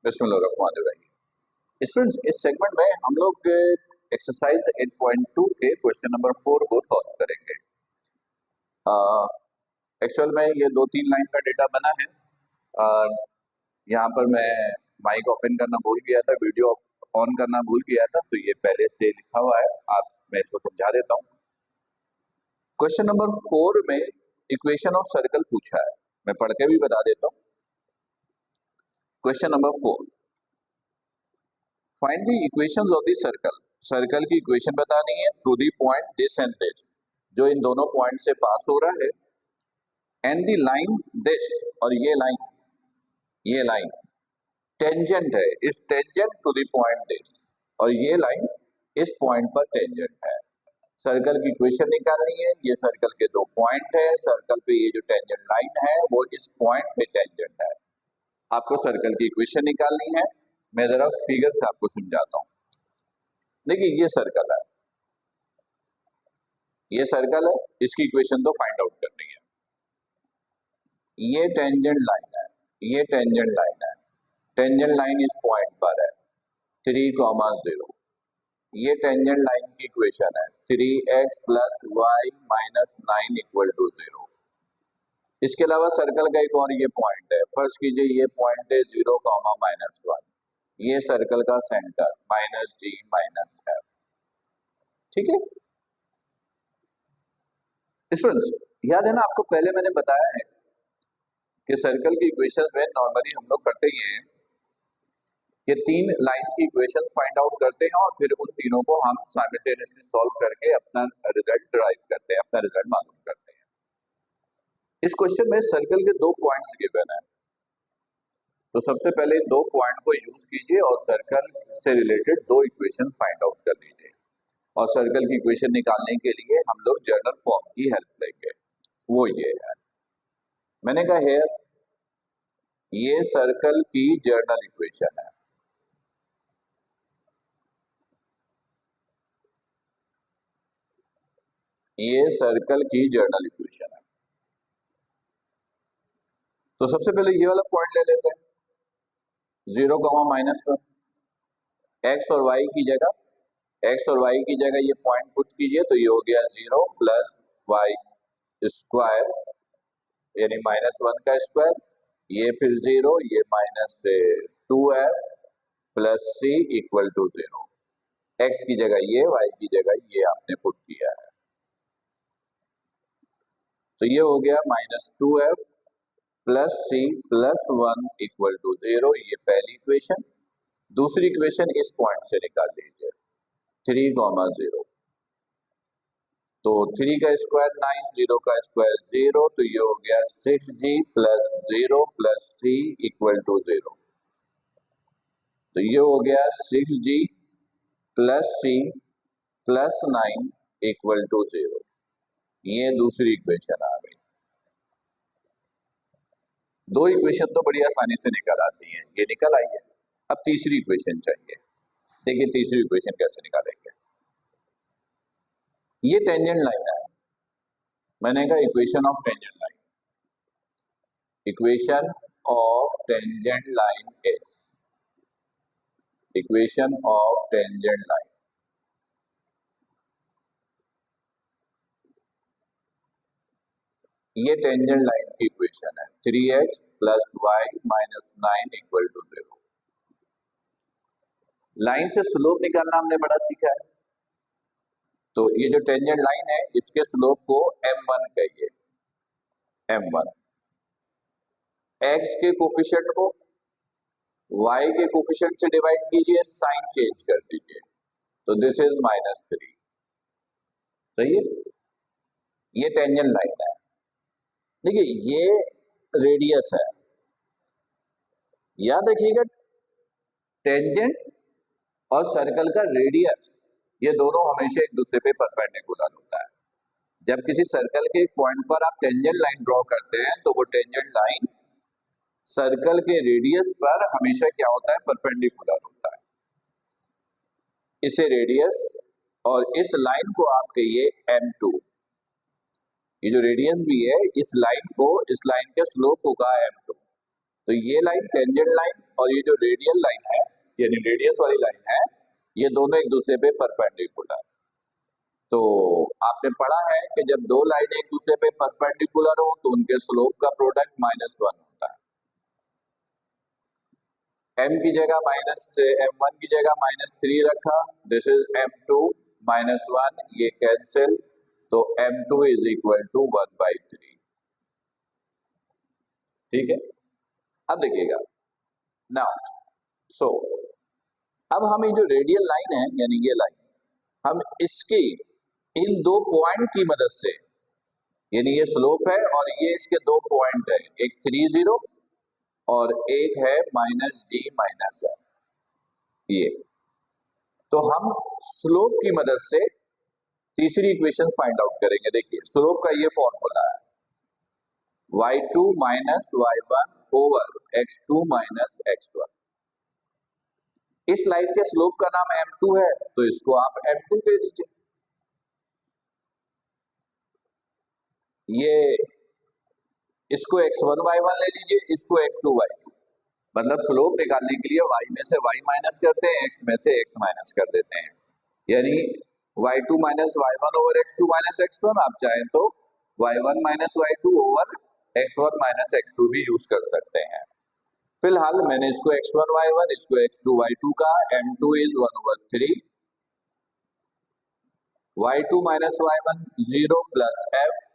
बिस्मिल्लाहिर्रहमानिर्रहीम। स्टूडेंट्स, इस सेगमेंट में हम लोग एक्सरसाइज 8.2 के क्वेश्चन नंबर 4 को सॉल्व करेंगे। एक्चुअल में ये 2-3 लाइन का डेटा बना है। यहाँ पर मैं माइक ओपन करना भूल गया था, वीडियो ऑन करना भूल गया था, तो ये पहले से लिखा हुआ है। मैं इसको समझा देता हूँ। क्वेश्चन नंबर 4 में इक्वेशन ऑफ सर्कल पूछा है, मैं पढ़ के भी बता देता हूँ। Question number 4, find the equations of the circle. Circle की इक्वेशन बतानी है through the point this and this, जो इन दोनों पॉइंट से पास हो रहा है, एंड द लाइन दिस, और ये लाइन टेंजेंट है, इस tangent to the point this, और ये लाइन इस पॉइंट पर टेंजेंट है। सर्कल की इक्वेशन निकालनी है। ये सर्कल के दो पॉइंट है, सर्कल पे ये जो टेंजेंट लाइन है वो इस पॉइंट पे टेंजेंट है। आपको सर्कल की इक्वेशन निकालनी है। मैं जरा फिगर से आपको समझाता हूँ। देखिए, ये सर्कल है, ये सर्कल है, इसकी इक्वेशन तो फाइंड आउट करनी है। ये टेंजेंट लाइन है, ये टेंजेंट लाइन है, टेंजेंट लाइन इस पॉइंट पर है 3,0। ये टेंजेंट लाइन की इक्वेशन है 3x plus y minus 9 equal to 0। इसके अलावा सर्कल का एक और ये पॉइंट है, फर्स्ट कीजिए ये पॉइंट है 0, -1। ये सर्कल का सेंटर -g -f। ठीक है स्टूडेंट्स, याद है ना आपको, पहले मैंने बताया है कि सर्कल की इक्वेशंस में नॉर्मली हम लोग करते ही हैं कि 3 लाइन की इक्वेशंस फाइंड आउट करते हैं और फिर उन तीनों को हम साइमल्टेनियसली सॉल्व करके अपना रिजल्ट डिराइव करते हैं, अपना रिजल्ट मालूम करते हैं। इस क्वेश्चन में सर्कल के 2 पॉइंट्स गिवन है, तो सबसे पहले 2 पॉइंट को यूज कीजिए और सर्कल से रिलेटेड 2 इक्वेशन फाइंड आउट कर लीजिए। और सर्कल की इक्वेशन निकालने के लिए हम लोग जर्नल फॉर्म की हेल्प लेंगे, वो ये है। मैंने कहा है ये सर्कल की जर्नल इक्वेशन है, ये सर्कल की जर्नल इक्वेशन है। तो सबसे पहले ये वाला पॉइंट ले लेते हैं 0, -1। एक्स और वाई की जगह, एक्स और वाई की जगह ये पॉइंट पुट कीजिए, तो ये हो गया 0 प्लस वाई स्क्वायर यानी -1 का स्क्वायर, ये फिर 0, ये -2f plus c equal to 0। X की जगह ये, वाई की जगह ये आपने पुट किया है, तो ये हो गया -2f plus c plus 1 equal to 0। ये पहली इक्वेशन। दूसरी इक्वेशन इस पॉइंट से निकाल लीजिए 3, 0। तो 3 का स्क्वायर 9, 0 का स्क्वायर 0, तो ये हो गया 6g plus 0 plus c equal to 0। तो ये हो गया 6g plus c plus 9 equal to 0। ये दूसरी इक्वेशन आ गई। 2 इक्वेशन तो बड़ी आसानी से निकल आती हैं, ये निकल आई है। अब तीसरी इक्वेशन चाहिए। देखिए तीसरी इक्वेशन कैसे निकालेंगे। ये टेंजेंट लाइन है, मैंने कहा equation of tangent line, equation of tangent line is, equation of tangent line, ये टेंजेंट लाइन की इक्वेशन है 3x plus y minus 9 equal to 0। Line से स्लोप निकालना हमने बड़ा सीखा है, तो ये जो टेंजेंट लाइन है इसके स्लोप को m1 कहिए, m1। x के कोफिशिएंट को y के कोफिशिएंट से डिवाइड कीजिए, साइन चेंज कर दीजिए, तो दिस इज -3। सही है, ये टेंजेंट लाइन है। देखिए ये रेडियस है, याद रखिएगा टेंजेंट और सर्कल का रेडियस ये दोनों हमेशा एक दूसरे पे परपेंडिकुलर होता है। जब किसी सर्कल के एक पॉइंट पर आप टेंजेंट लाइन ड्रॉ करते हैं तो वो टेंजेंट लाइन सर्कल के रेडियस पर हमेशा क्या होता है, परपेंडिकुलर होता है। इसे रेडियस और इस लाइन को आप कहिए m2। ये जो रेडियस भी है इस लाइन को, इस लाइन के स्लोप को कहा m2। तो ये लाइन टेंजेंट लाइन और ये जो रेडियल लाइन है यानी रेडियस वाली लाइन है, ये दोनों एक दूसरे पे परपेंडिकुलर। तो आपने पढ़ा है कि जब दो लाइन एक दूसरे पे परपेंडिकुलर हो तो उनके स्लोप का प्रोडक्ट -1 होता है। m की जगह m1 की जगह -3 रखा, दिस इज m2 -1, ये कैंसिल, तो m2 इज इक्वल टू 1/3। ठीक है, अब देखिएगा नाउ सो अब हम ये जो रेडियल लाइन है यानी ये लाइन, हम इसकी इन दो पॉइंट की मदद से, यानी ये स्लोप है और ये इसके दो पॉइंट है, एक 30 और एक है -g-f, ये तो हम स्लोप की मदद से तीसरी इक्वेशन फाइंड आउट करेंगे। देखिए स्लोप का ये फॉर्मूला है y2 minus y1 over x2 minus x1। इस लाइन के स्लोप का नाम m2 है तो इसको आप m2 दे दीजिए। ये इसको x1 y1 ले लीजिए, इसको x2 y2। मतलब स्लोप निकालने के लिए y में से y माइनस करते हैं, x में से x माइनस कर देते हैं, यानी y2 minus y1 over x2 minus x1। आप चाहें तो y1 minus y2 over x1 minus x2 भी यूज कर सकते हैं। फिलहाल मैंने इसको x1 y1 इसको x2 y2 का m2 is 1/3, y2 minus y1 0 plus f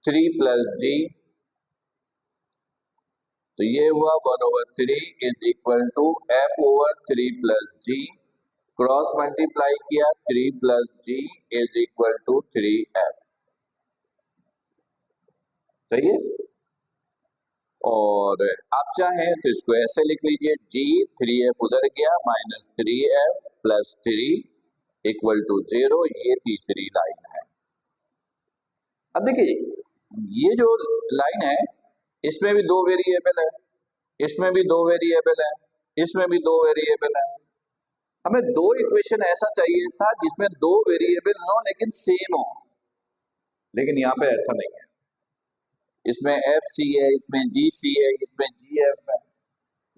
3 plus g, तो ये हुआ 1/3 is equal to f over 3 plus G, cross multiply किया 3 plus G is equal to 3f। सही है, और आप चाहें तो इसको ऐसे लिख लीजिए g 3f उधर गया -3f प्लस 3 इक्वल टू 0, ये तीसरी लाइन है। अब देखिए ये जो लाइन है इसमें भी दो वेरिएबल है, इसमें भी दो वेरिएबल है, इसमें भी दो वेरिएबल है। हमें दो इक्वेशन ऐसा चाहिए था जिसमें दो वेरिएबल हो लेकिन सेम हो, लेकिन यहाँ पे ऐसा नहीं है। इसमें एफ सी है, इसमें जी सी है, इसमें जी एफ है।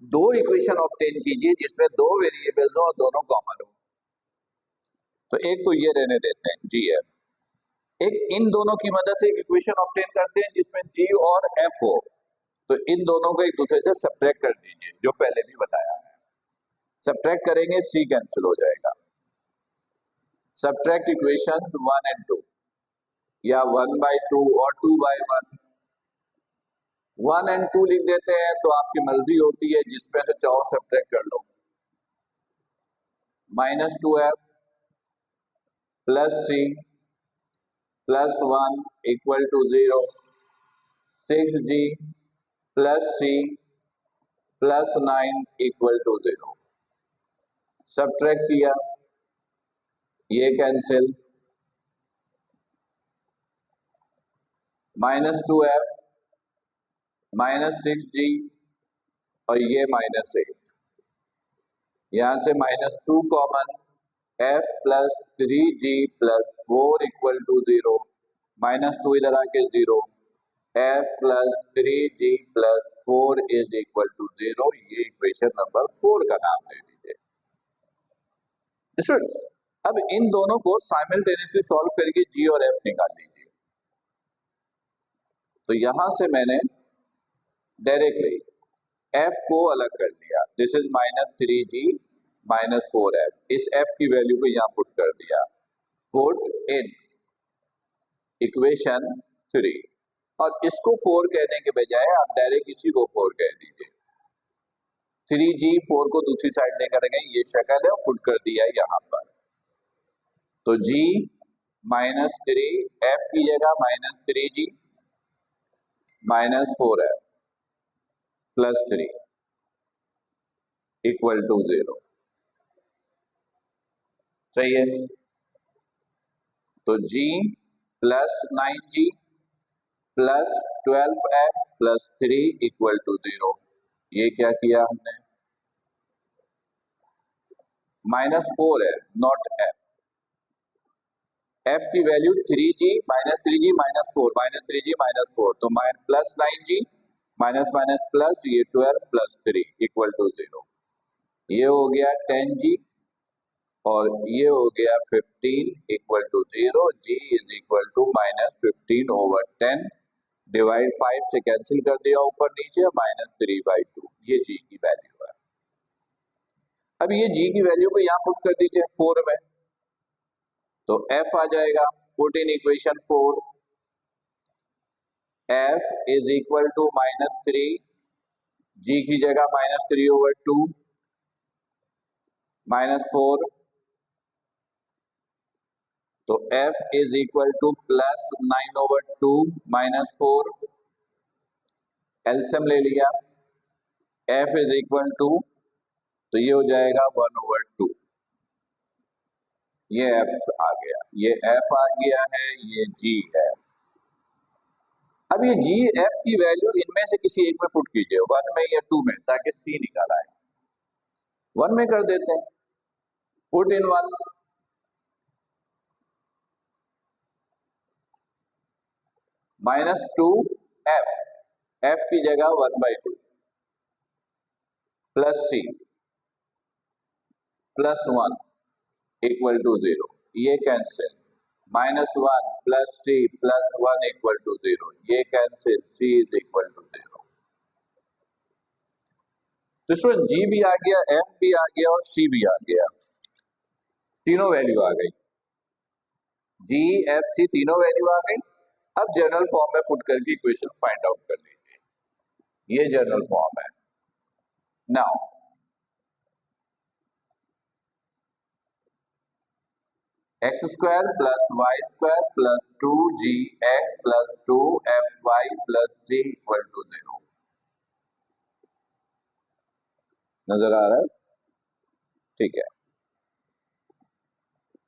दो इक्वेशन ऑब्टेन कीजिए जिसमें दो वेरिएबल्स हो और दोनों कॉमन हो। तो एक तो ये रहने देते हैं जी एफ, एक इन दोनों की मदद से एक इक्वेशन ऑब्टेन करते हैं जिसमें जी और एफ हो। तो इन दोनों को एक दूसरे से सब्ट्रैक्ट कर दीजिए, जो पहले भी बताया है। सब्ट्रैक्ट करेंगे सी कैंसिल हो जाएगा। सब्ट्रैक्ट इक्वेशंस 1 and 2 या 1/2 और 2/1। 1 and 2 लिख देते हैं तो आपकी मर्जी होती है जिसमें से चाहो सब्ट्रैक्ट कर लो। -2f plus C plus 1 equal to 0, 6g plus C plus 9 equal to 0। Subtract किया, ये कैंसिल, -2f -6g और ये -8, यहां से -2 common, f plus 3g plus 4 equal to 0, -2 इधर आके 0, f plus 3g plus 4 is equal to 0। ये इक्वेशन नंबर 4 का नाम दे दीजिए। स्टूडेंट्स अब इन दोनों को साइमल्टेनियसली सॉल्व करके g और f निकाल लीजिए। तो यहां से मैंने डायरेक्टली f को अलग कर दिया, दिस इज -3g -4f, इस f की वैल्यू को यहां पुट कर दिया, पुट इन इक्वेशन 3, और इसको 4 कहने के बजाय आप डायरेक्ट इसी को 4 कह दीजिए। 3g 4 को दूसरी साइड लेकर गए, ये शक्ल है, पुट कर दिया यहां पर। तो g -3 f की जगह -3g -4f plus 3 equal to 0। सही है, तो g plus 9g plus 12f plus 3 equal to 0। ये क्या किया हमने, -4 है नॉट f, f की वैल्यू 3g -3g -4 -3g -4, तो plus 9g minus minus plus, ये 12 प्लस 3 इक्वल टू 0। ये हो गया 10G और ये हो गया 15 equal to 0। G is equal to minus 15/10 divide 5 से कैंसिल कर दिया ऊपर नीचे, -3/2। ये G की वैल्यू है। अब ये G की वैल्यू को यहाँ पुट कर दीजिए 4 में, तो F आ जाएगा। Put in equation 4, F is equal to -3, G की जगह -3/2 -4, तो F is equal to plus 9/2 -4। LCM ले लिया, F इज इक्वल टू, तो ये हो जाएगा 1/2। ये F आ गया, ये F आ गया है, ये G है। अब ये G F की वैल्यू इनमें से किसी एक में पुट कीजिए, 1 में या 2 में, ताकि C निकाल आए। 1 में कर देते हैं, पुट इन 1, -2F, F की जगह 1/2 plus C plus 1 equal to 0। ये cancel, -1 plus C plus 1 equal to 0। ये cancel, C is equal to 0। तो स्टूडेंट G भी आ गया, F भी आ गया और C भी आ गया, तीनों वैल्यू आ गई। G F C तीनों वैल्यू आ गई। अब जनरल फॉर्म में पुट करके इक्वेशन फाइंड आउट कर लीजिए। ये जनरल फॉर्म है। Now x² plus y² plus 2gx plus 2fy plus c equal to 0। नजर आ रहा है? ठीक है।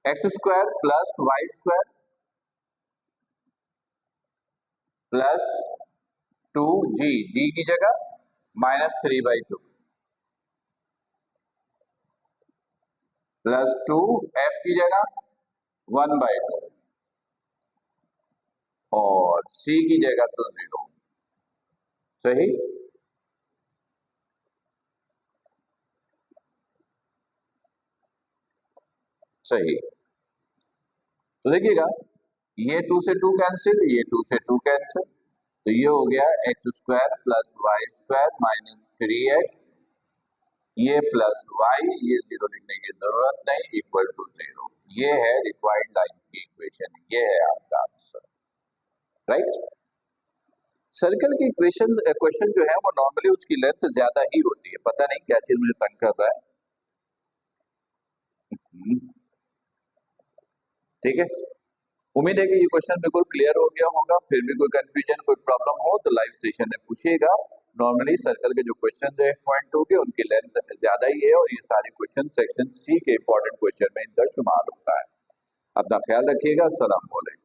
x² plus y² plus 2g, g की जगह -3/2 प्लस 2f की जगह 1/2 और c की जगह तो 0। सही? सही। तो देखिएगा, ये 2 से 2 कैंसिल, ये 2 से 2 कैंसिल, तो ये हो गया x² plus y² minus 3x, ये प्लस y, ये 0 लिखने की जरूरत नहीं, इक्वल टू 0। ये है रिक्वायर्ड लाइन की इक्वेशन, ये है आपका आंसर। राइट? सर्कल की इक्वेशन क्वेश्चन जो है वो नॉर्मली उसकी लेंथ ज्यादा ही होती है, पता नहीं क्या चीज मुझे तंग कर रहा है। ठीक है, उम्मीद है कि ये क्वेश्चन बिल्कुल क्लियर हो गया होगा। फिर भी कोई कंफ्यूजन, कोई प्रॉब्लम हो तो लाइव सेशन में पूछिएगा। नॉर्मली सर्कल के जो क्वेश्चन है पॉइंट 2 के, उनकी लेंथ ज्यादा ही है और ये सारे क्वेश्चन सेक्शन सी के इंपॉर्टेंट क्वेश्चन में इनका शुमार होता है। अपना ख्याल रखिएगा। अस्सलाम वालेकुम।